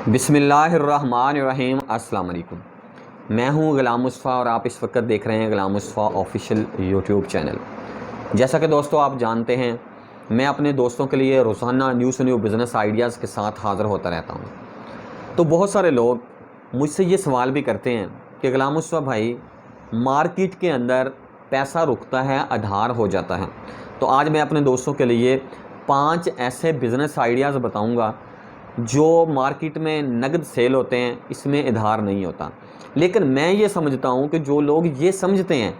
बिस्मिल्लाहिर्रहमानिर्रहीम। अस्सलाम वालेकुम। मैं हूं ग़ुलाम मुस्तफ़ा और आप इस वक्त देख रहे हैं ग़ुलाम मुस्तफ़ा ऑफिशियल यूट्यूब चैनल। जैसा कि दोस्तों आप जानते हैं, मैं अपने दोस्तों के लिए रोज़ाना न्यू से न्यू बिज़नेस आइडियाज़ के साथ हाज़िर होता रहता हूं। तो बहुत सारे लोग मुझसे ये सवाल भी करते हैं कि ग़ुलाम मुस्तफ़ा भाई, मार्केट के अंदर पैसा रुकता है, आधार हो जाता है। तो आज मैं अपने दोस्तों के लिए 5 ऐसे बिज़नेस आइडियाज़ बताऊंगा जो मार्केट में नगद सेल होते हैं, इसमें आधार नहीं होता। लेकिन मैं ये समझता हूँ कि जो लोग ये समझते हैं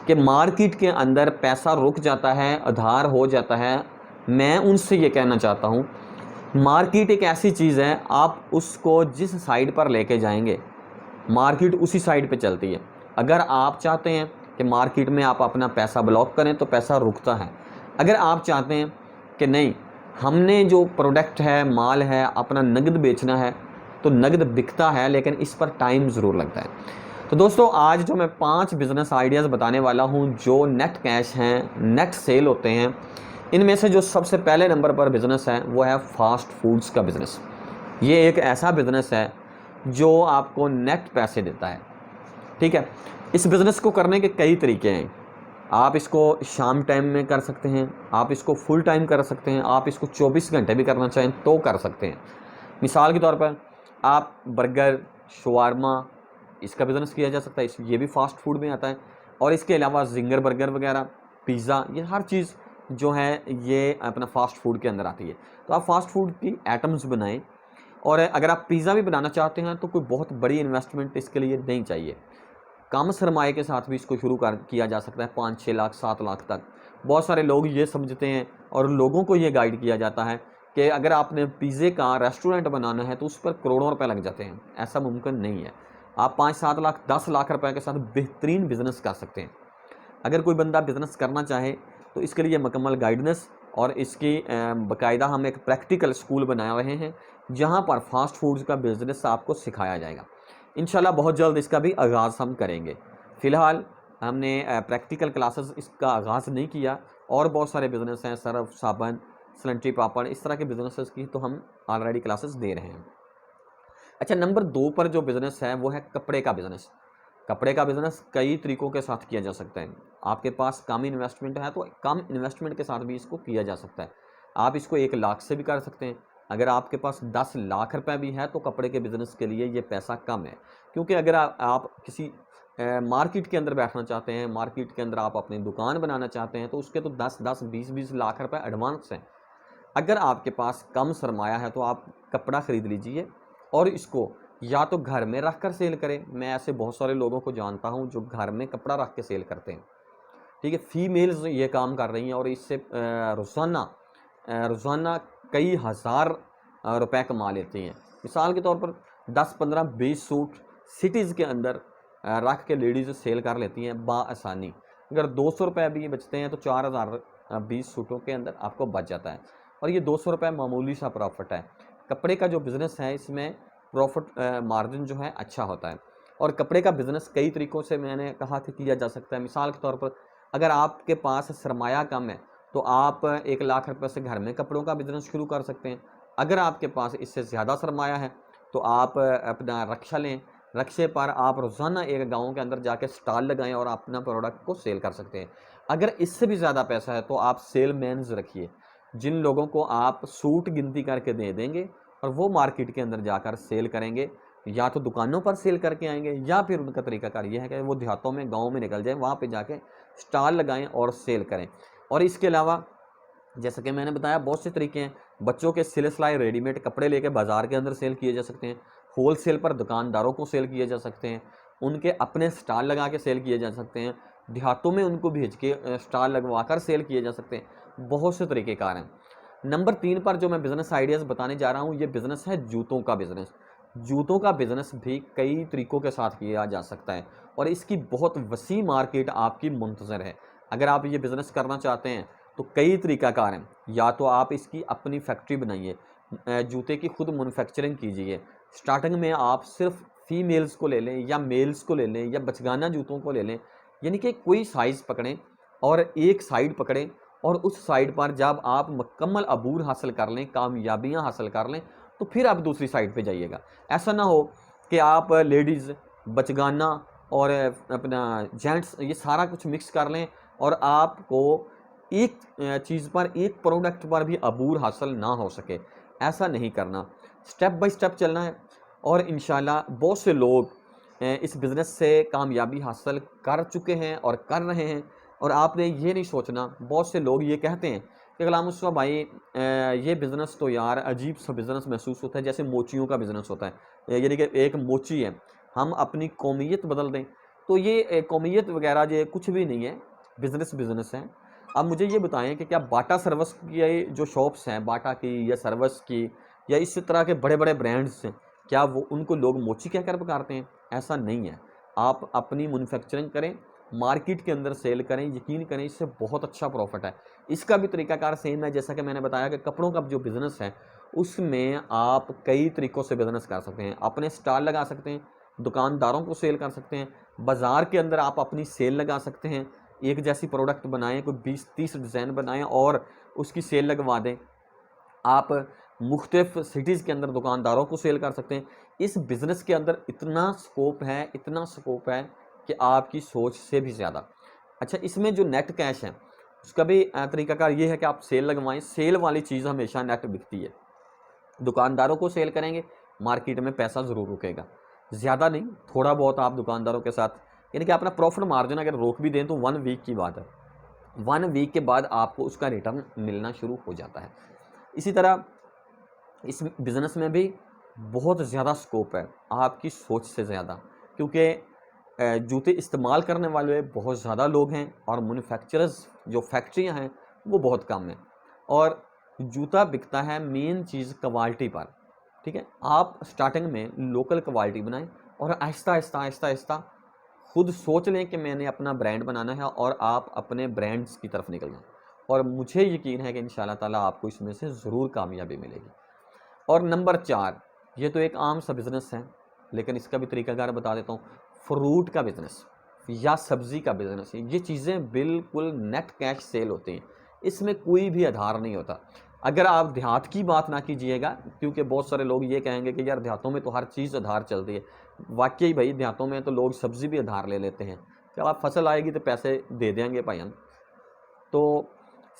कि मार्केट के अंदर पैसा रुक जाता है, आधार हो जाता है, मैं उनसे ये कहना चाहता हूँ, मार्केट एक ऐसी चीज़ है, आप उसको जिस साइड पर लेके जाएंगे, मार्केट उसी साइड पे चलती है। अगर आप चाहते हैं कि मार्केट में आप अपना पैसा ब्लॉक करें तो पैसा रुकता है। अगर आप चाहते हैं कि नहीं, हमने जो प्रोडक्ट है, माल है, अपना नगद बेचना है, तो नगद बिकता है, लेकिन इस पर टाइम ज़रूर लगता है। तो दोस्तों आज जो मैं 5 बिज़नेस आइडियाज़ बताने वाला हूं जो नेट कैश हैं, नेट सेल होते हैं, इनमें से जो सबसे पहले नंबर पर बिज़नेस है वो है फ़ास्ट फूड्स का बिज़नेस। ये एक ऐसा बिज़नेस है जो आपको नेट पैसे देता है। ठीक है, इस बिज़नेस को करने के कई तरीके हैं। आप इसको शाम टाइम में कर सकते हैं, आप इसको फुल टाइम कर सकते हैं, आप इसको 24 घंटे भी करना चाहें तो कर सकते हैं। मिसाल के तौर पर आप बर्गर, शवारमा, इसका बिज़नेस किया जा सकता है, ये भी फ़ास्ट फूड में आता है। और इसके अलावा ज़िंगर बर्गर वगैरह, पिज़्ज़ा, ये हर चीज़ जो है ये अपना फ़ास्ट फूड के अंदर आती है। तो आप फ़ास्ट फूड की आइटम्स बनाएं। और अगर आप पिज़्ज़ा भी बनाना चाहते हैं तो कोई बहुत बड़ी इन्वेस्टमेंट इसके लिए नहीं चाहिए। कम सरमाए के साथ भी इसको शुरू कर किया जा सकता है, 5-6 लाख 7 लाख तक। बहुत सारे लोग ये समझते हैं और लोगों को ये गाइड किया जाता है कि अगर आपने पिज़्ज़े का रेस्टोरेंट बनाना है तो उस पर करोड़ों रुपए लग जाते हैं। ऐसा मुमकिन नहीं है। आप 5-7 लाख 10 लाख रुपए के साथ बेहतरीन बिजनेस कर सकते हैं। अगर कोई बंदा बिजनेस करना चाहे तो इसके लिए मुकम्मल गाइडेंस और इसकी बाकायदा हम एक प्रैक्टिकल स्कूल बना रहे हैं जहाँ पर फास्ट फूड्स का बिजनेस आपको सिखाया जाएगा। इंशाल्लाह बहुत जल्द इसका भी आगाज़ हम करेंगे। फ़िलहाल हमने प्रैक्टिकल क्लासेस इसका आगाज़ नहीं किया। और बहुत सारे बिज़नेस हैं, सर्फ़ साबुन, सलंटी पापड़, इस तरह के बिज़नेसेस की तो हम ऑलरेडी क्लासेस दे रहे हैं। अच्छा, नंबर 2 पर जो बिज़नेस है वो है कपड़े का बिज़नेस। कपड़े का बिज़नेस कई तरीक़ों के साथ किया जा सकता है। आपके पास कम इन्वेस्टमेंट है तो कम इन्वेस्टमेंट के साथ भी इसको किया जा सकता है। आप इसको 1 लाख से भी कर सकते हैं। अगर आपके पास 10 लाख रुपए भी है तो कपड़े के बिज़नेस के लिए ये पैसा कम है। क्योंकि अगर आप किसी मार्केट के अंदर बैठना चाहते हैं, मार्केट के अंदर आप अपनी दुकान बनाना चाहते हैं तो उसके तो 10-10, 20-20 लाख रुपए एडवांस हैं। अगर आपके पास कम सरमाया है तो आप कपड़ा ख़रीद लीजिए और इसको या तो घर में रख कर सेल करें। मैं ऐसे बहुत सारे लोगों को जानता हूं जो घर में कपड़ा रख के सेल करते हैं। ठीक है, फीमेल्स ये काम कर रही हैं और इससे रोज़ाना कई हज़ार रुपए कमा लेती हैं। मिसाल के तौर पर 10-15-20 सूट सिटीज़ के अंदर रख के लेडीज़ सेल कर लेती हैं बाआसानी। अगर 200 रुपये भी बचते हैं तो 4000 20 सूटों के अंदर आपको बच जाता है। और ये 200 रुपये मामूली सा प्रॉफिट है। कपड़े का जो बिज़नेस है इसमें प्रॉफिट मार्जिन जो है अच्छा होता है। और कपड़े का बिज़नेस कई तरीक़ों से मैंने कहा कि किया जा सकता है। मिसाल के तौर पर अगर आपके पास सरमाया कम है तो आप 1 लाख रुपए से घर में कपड़ों का बिज़नेस शुरू कर सकते हैं। अगर आपके पास इससे ज़्यादा सरमाया है तो आप अपना रक्षा लें। रक्षे पर आप रोज़ाना एक गाँव के अंदर जाके स्टॉल लगाएं और अपना प्रोडक्ट को सेल कर सकते हैं। अगर इससे भी ज़्यादा पैसा है तो आप सेलमैन्स रखिए, जिन लोगों को आप सूट गिनती करके दे देंगे और वो मार्केट के अंदर जाकर सेल करेंगे। या तो दुकानों पर सेल करके आएंगे या फिर उनका तरीकाकार ये है कि वो देहातों में, गाँव में निकल जाएँ, वहाँ पे जाके स्टॉल लगाएं और सेल करें। और इसके अलावा जैसा कि मैंने बताया बहुत से तरीके हैं। बच्चों के सिले सिलाए रेडीमेड कपड़े लेके बाज़ार के अंदर सेल किए जा सकते हैं। होलसेल पर दुकानदारों को सेल किए जा सकते हैं। उनके अपने स्टॉल लगा के सेल किए जा सकते हैं। देहातों में उनको भेज के स्टॉल लगवा कर सेल किए जा सकते हैं। बहुत से तरीक़ेकार हैं। नंबर 3 पर जो मैं बिज़नेस आइडियाज़ बताने जा रहा हूँ, ये बिज़नेस है जूतों का बिज़नेस। जूतों का बिज़नेस भी कई तरीक़ों के साथ किया जा सकता है और इसकी बहुत वसी मार्केट आपकी मुंतज़र है। अगर आप ये बिज़नेस करना चाहते हैं तो कई तरीक़ाकार हैं। या तो आप इसकी अपनी फैक्ट्री बनाइए, जूते की खुद मैन्युफैक्चरिंग कीजिए। स्टार्टिंग में आप सिर्फ फीमेल्स को ले लें या मेल्स को ले लें या बचगाना जूतों को ले लें, यानी कि कोई साइज़ पकड़ें और एक साइड पकड़ें और उस साइड पर जब आप मुकम्मल अबूर हासिल कर लें, कामयाबियाँ हासिल कर लें, तो फिर आप दूसरी साइड पे जाइएगा। ऐसा ना हो कि आप लेडीज़, बचगाना और अपना जेंट्स ये सारा कुछ मिक्स कर लें और आपको एक चीज़ पर, एक प्रोडक्ट पर भी अबूर हासिल ना हो सके। ऐसा नहीं करना, स्टेप बाय स्टेप चलना है और इंशाल्लाह बहुत से लोग इस बिज़नेस से कामयाबी हासिल कर चुके हैं और कर रहे हैं। और आपने ये नहीं सोचना, बहुत से लोग ये कहते हैं कि ग़ुलाम मुस्तफ़ा भाई ये बिज़नेस तो यार अजीब सा बिज़नेस महसूस होता है, जैसे मोचियों का बिज़नेस होता है, यानी कि एक मोची है, हम अपनी कौमियत बदल दें। तो ये कौमियत वगैरह ये कुछ भी नहीं है, बिज़नेस है। अब मुझे ये बताएं कि क्या बाटा सर्विस की जो शॉप्स हैं, बाटा की या सर्विस की या इस तरह के बड़े बड़े ब्रांड्स हैं, क्या वो उनको लोग मोची कहकर पुकारते हैं? ऐसा नहीं है। आप अपनी मैन्युफैक्चरिंग करें, मार्केट के अंदर सेल करें, यकीन करें इससे बहुत अच्छा प्रॉफिट है। इसका भी तरीकाकार सेम है, जैसा कि मैंने बताया कि कपड़ों का जो बिज़नेस है उसमें आप कई तरीक़ों से बिज़नेस कर सकते हैं। अपने स्टॉल लगा सकते हैं, दुकानदारों को सेल कर सकते हैं, बाज़ार के अंदर आप अपनी सेल लगा सकते हैं, एक जैसी प्रोडक्ट बनाएँ, कोई 20-30 डिज़ाइन बनाएँ और उसकी सेल लगवा दें। आप मुख्तलिफ़ सिटीज़ के अंदर दुकानदारों को सेल कर सकते हैं। इस बिज़नेस के अंदर इतना स्कोप है, इतना स्कोप है कि आपकी सोच से भी ज़्यादा। अच्छा, इसमें जो नेट कैश है उसका भी तरीकाकार ये है कि आप सेल लगवाएँ। सेल वाली चीज़ हमेशा नेट बिकती है। दुकानदारों को सेल करेंगे, मार्केट में पैसा ज़रूर रुकेगा, ज़्यादा नहीं, थोड़ा बहुत आप दुकानदारों के साथ, यानी कि अपना प्रॉफिट मार्जिन अगर रोक भी दें तो 1 वीक की बात है। 1 वीक के बाद आपको उसका रिटर्न मिलना शुरू हो जाता है। इसी तरह इस बिज़नेस में भी बहुत ज़्यादा स्कोप है, आपकी सोच से ज़्यादा, क्योंकि जूते इस्तेमाल करने वाले बहुत ज़्यादा लोग हैं और मैन्युफैक्चरर्स जो फैक्ट्रियां हैं वो बहुत कम हैं। और जूता बिकता है मेन चीज़ क्वालिटी पर, ठीक है। आप स्टार्टिंग में लोकल क्वालिटी बनाएं और आहिस्ता आहिस्ता आहिस्ता आहिस्ता खुद सोच लें कि मैंने अपना ब्रांड बनाना है और आप अपने ब्रांड्स की तरफ निकल जाएं। और मुझे यकीन है कि इंशाल्लाह ताला आपको इसमें से ज़रूर कामयाबी मिलेगी। और नंबर 4, ये तो एक आम सा बिज़नेस है, लेकिन इसका भी तरीकाकार बता देता हूँ। फ्रूट का बिज़नेस या सब्ज़ी का बिज़नेस है, ये चीज़ें बिल्कुल नेट कैश सेल होती हैं, इसमें कोई भी आधार नहीं होता। अगर आप देहात की बात ना कीजिएगा, क्योंकि बहुत सारे लोग ये कहेंगे कि यार देहातों में तो हर चीज़ आधार चलती है। वाकई भाई देहातों में तो लोग सब्ज़ी भी आधार ले लेते हैं, जब आप फसल आएगी तो पैसे दे देंगे भाईजान। तो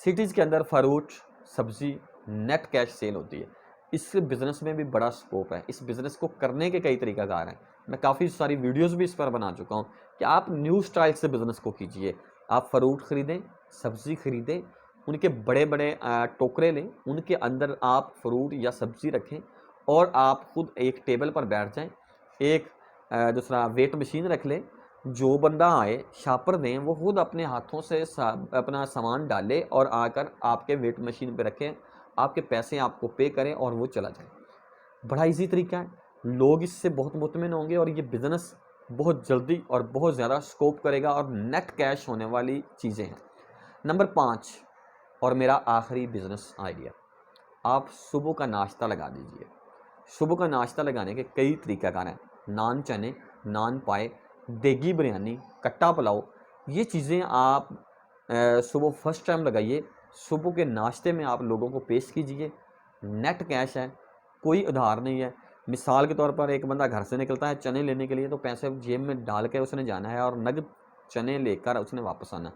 सिटीज़ के अंदर फ्रूट, सब्ज़ी नेट कैश सेल होती है। इस बिज़नेस में भी बड़ा स्कोप है। इस बिज़नेस को करने के कई तरीकाकार हैं। मैं काफ़ी सारी वीडियोस भी इस पर बना चुका हूँ कि आप न्यू स्टाइल से बिज़नेस को कीजिए। आप फ्रूट ख़रीदें, सब्ज़ी ख़रीदें, उनके बड़े-बड़े टोकरे लें, उनके अंदर आप फ्रूट या सब्ज़ी रखें और आप खुद एक टेबल पर बैठ जाएँ। एक दूसरा वेट मशीन रख लें, जो बंदा आए शापर दें, वो खुद अपने हाथों से अपना सामान डाले और आकर आपके वेट मशीन पे रखें, आपके पैसे आपको पे करें और वो चला जाए। बड़ा इजी तरीका है, लोग इससे बहुत मुतमिन होंगे और ये बिज़नेस बहुत जल्दी और बहुत ज़्यादा स्कोप करेगा और नेट कैश होने वाली चीज़ें हैं। नंबर 5 और मेरा आखिरी बिज़नेस आइडिया, आप सुबह का नाश्ता लगा दीजिए। सुबह का नाश्ता लगाने के कई तरीक़ाकार हैं। नान चने, नान पाए, देगी बिरयानी, कट्टा पुलाव, ये चीज़ें आप सुबह फर्स्ट टाइम लगाइए। सुबह के नाश्ते में आप लोगों को पेश कीजिए। नेट कैश है, कोई उधार नहीं है। मिसाल के तौर पर एक बंदा घर से निकलता है चने लेने के लिए, तो पैसे जेब में डाल के उसने जाना है और नगद चने लेकर उसने वापस आना।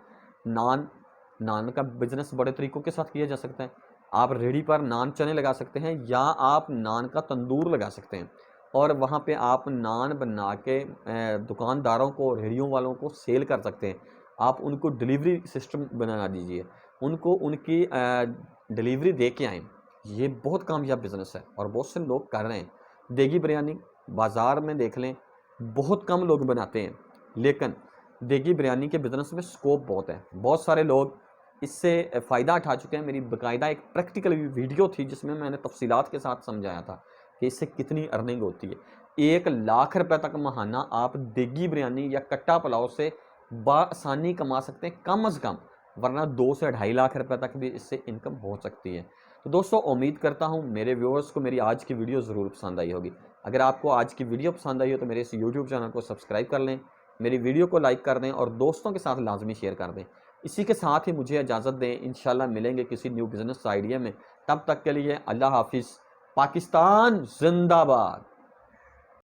नान का बिज़नेस बड़े तरीक़ों के साथ किया जा सकता है। आप रेहड़ी पर नान चने लगा सकते हैं या आप नान का तंदूर लगा सकते हैं और वहाँ पे आप नान बना के दुकानदारों को, रेहड़ियों वालों को सेल कर सकते हैं। आप उनको डिलीवरी सिस्टम बना दीजिए, उनको उनकी डिलीवरी दे के आएँ। ये बहुत कामयाब बिज़नेस है और बहुत से लोग कर रहे हैं। देगी बिरयानी बाज़ार में देख लें, बहुत कम लोग बनाते हैं, लेकिन देगी बिरयानी के बिज़नेस में स्कोप बहुत है। बहुत सारे लोग इससे फ़ायदा उठा चुके हैं। मेरी बाकायदा एक प्रैक्टिकल वीडियो थी जिसमें मैंने तफसीलात के साथ समझाया था कि इससे कितनी अर्निंग होती है। 1 लाख रुपए तक महाना आप देगी बिरयानी या कट्टा पुलाव से बआसानी कमा सकते हैं कम अज़ कम, वरना 2 से 2.5 लाख रुपए तक भी इससे इनकम हो सकती है। तो दोस्तों, उम्मीद करता हूँ मेरे व्यूअर्स को मेरी आज की वीडियो ज़रूर पसंद आई होगी। अगर आपको आज की वीडियो पसंद आई हो तो मेरे इस यूट्यूब चैनल को सब्सक्राइब कर लें, मेरी वीडियो को लाइक कर दें और दोस्तों के साथ लाजमी शेयर कर दें। इसी के साथ ही मुझे इजाज़त दें, इंशाल्लाह मिलेंगे किसी न्यू बिज़नेस आइडिया में। तब तक के लिए अल्लाह हाफ़िज़। पाकिस्तान जिंदाबाद।